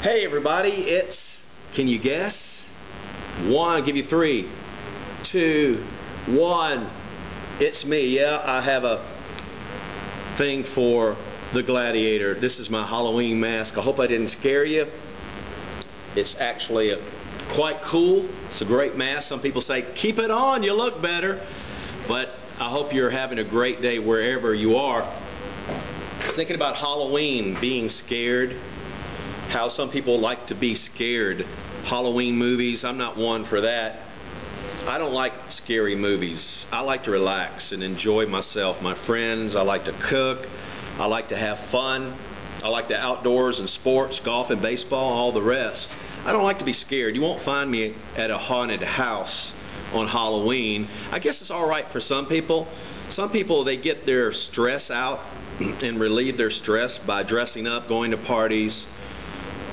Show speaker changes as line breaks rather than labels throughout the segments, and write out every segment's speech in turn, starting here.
Hey everybody, can you guess? One, give you three, two, one. It's me. Yeah, I have a thing for the Gladiator. This is my Halloween mask. I hope I didn't scare you. It's actually quite cool. It's a great mask. Some people say, keep it on, you look better. But I hope you're having a great day wherever you are. I was thinking about Halloween, being scared. How some people like to be scared. Halloween movies, I'm not one for that. I don't like scary movies. I like to relax and enjoy myself, my friends. I like to cook. I like to have fun. I like the outdoors and sports, golf and baseball, all the rest. I don't like to be scared. You won't find me at a haunted house on Halloween. I guess it's all right for some people. Some people, they get their stress out and relieve their stress by dressing up, going to parties,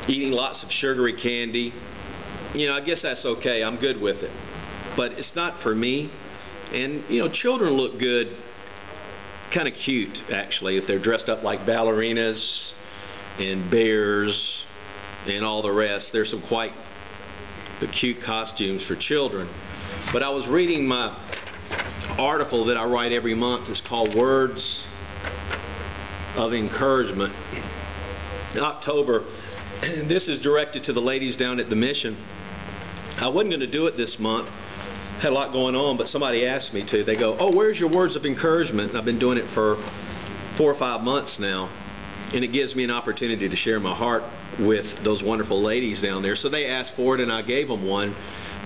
eating lots of sugary candy. You know, I guess that's okay. I'm good with it. But it's not for me. And, you know, children look good, kind of cute, actually, if they're dressed up like ballerinas and bears and all the rest. There's some quite cute costumes for children. But I was reading my article that I write every month. It's called Words of Encouragement. In October, this is directed to the ladies down at the mission. I wasn't going to do it this month. Had a lot going on, but somebody asked me to. They go, oh, where's your words of encouragement? And I've been doing it for 4 or 5 months now. And it gives me an opportunity to share my heart with those wonderful ladies down there. So they asked for it and I gave them one.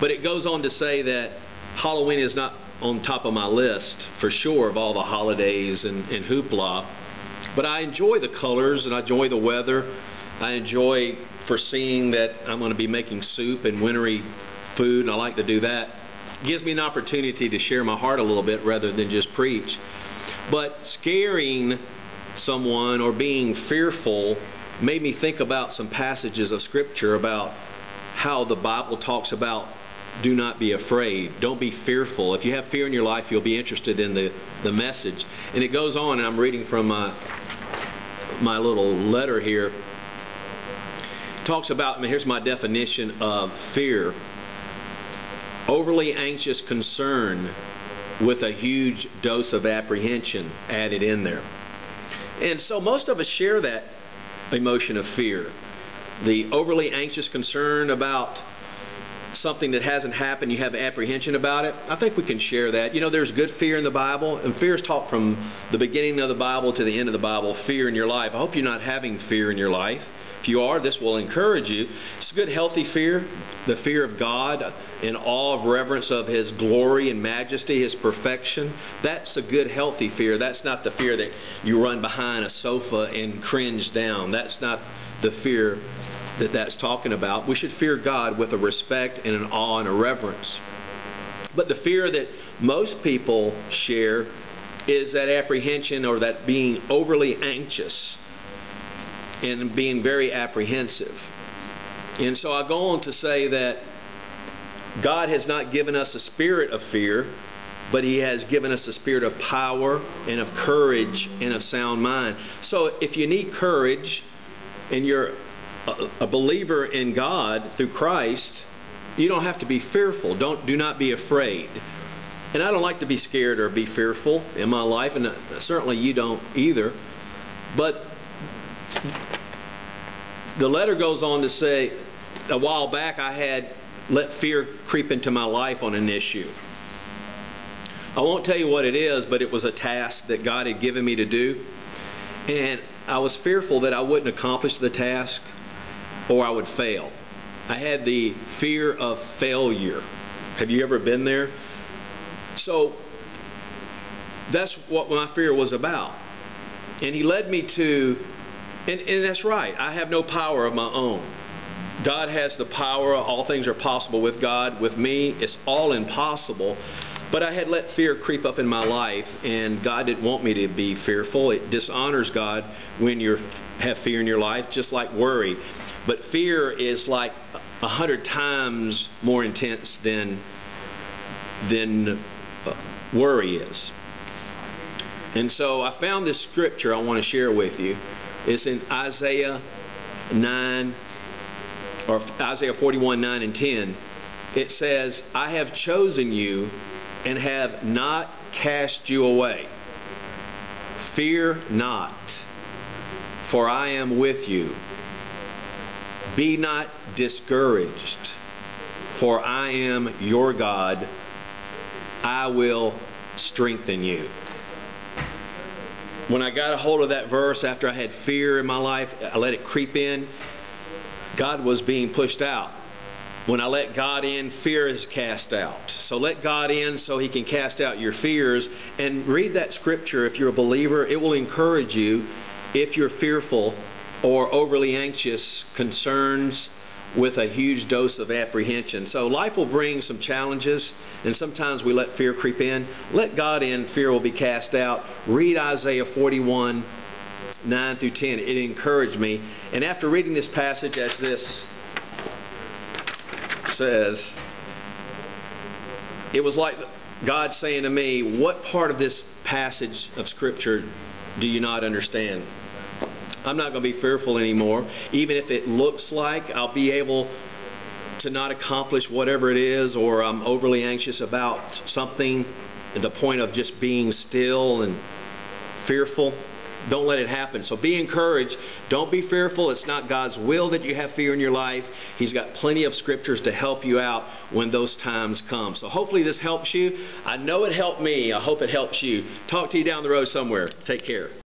But it goes on to say that Halloween is not on top of my list, for sure, of all the holidays and hoopla. But I enjoy the colors and I enjoy the weather. I enjoy foreseeing that I'm going to be making soup and wintry food, and I like to do that. It gives me an opportunity to share my heart a little bit rather than just preach. But scaring someone or being fearful made me think about some passages of Scripture about how the Bible talks about do not be afraid. Don't be fearful. If you have fear in your life, you'll be interested in the message. And it goes on, and I'm reading from my little letter here. It talks about, here's my definition of fear. Overly anxious concern with a huge dose of apprehension added in there. And so most of us share that emotion of fear. The overly anxious concern about something that hasn't happened, you have apprehension about it. I think we can share that. You know, there's good fear in the Bible, and fear is taught from the beginning of the Bible to the end of the Bible, fear in your life. I hope you're not having fear in your life. If you are, this will encourage you. It's a good, healthy fear, the fear of God in awe of reverence of His glory and majesty, His perfection. That's a good, healthy fear. That's not the fear that you run behind a sofa and cringe down. That's not the fear that's talking about. We should fear God with a respect and an awe and a reverence. But the fear that most people share is that apprehension, or that being overly anxious and being very apprehensive. And so I go on to say that God has not given us a spirit of fear, but He has given us a spirit of power and of courage and of sound mind. So if you need courage and you're a believer in God through Christ, you don't have to be fearful. Do not be afraid. And I don't like to be scared or be fearful in my life, and certainly you don't either. But the letter goes on to say, a while back I had let fear creep into my life on an issue. I won't tell you what it is, but it was a task that God had given me to do. And I was fearful that I wouldn't accomplish the task or I would fail. I had the fear of failure. Have you ever been there? So that's what my fear was about. And He led me to, and that's right, I have no power of my own. God has the power. All things are possible with God. With me, it's all impossible. But I had let fear creep up in my life, and God didn't want me to be fearful. It dishonors God when you have fear in your life, just like worry. But fear is like 100 times more intense than worry is. And so I found this scripture I want to share with you. It's in Isaiah 9 or Isaiah 41:9 and 10, it says, I have chosen you and have not cast you away. Fear not, for I am with you. Be not discouraged, for I am your God. I will strengthen you. When I got a hold of that verse after I had fear in my life, I let it creep in. God was being pushed out. When I let God in, fear is cast out. So let God in so He can cast out your fears. And read that scripture if you're a believer. It will encourage you if you're fearful or overly anxious, concerns with a huge dose of apprehension. So life will bring some challenges, and sometimes we let fear creep in. Let God in, fear will be cast out. Read Isaiah 41:9 through 10. It encouraged me. And after reading this passage, as this says, it was like God saying to me, what part of this passage of Scripture do you not understand? I'm not going to be fearful anymore. Even if it looks like I'll be able to not accomplish whatever it is, or I'm overly anxious about something, the point of just being still and fearful. Don't let it happen. So be encouraged. Don't be fearful. It's not God's will that you have fear in your life. He's got plenty of scriptures to help you out when those times come. So hopefully this helps you. I know it helped me. I hope it helps you. Talk to you down the road somewhere. Take care.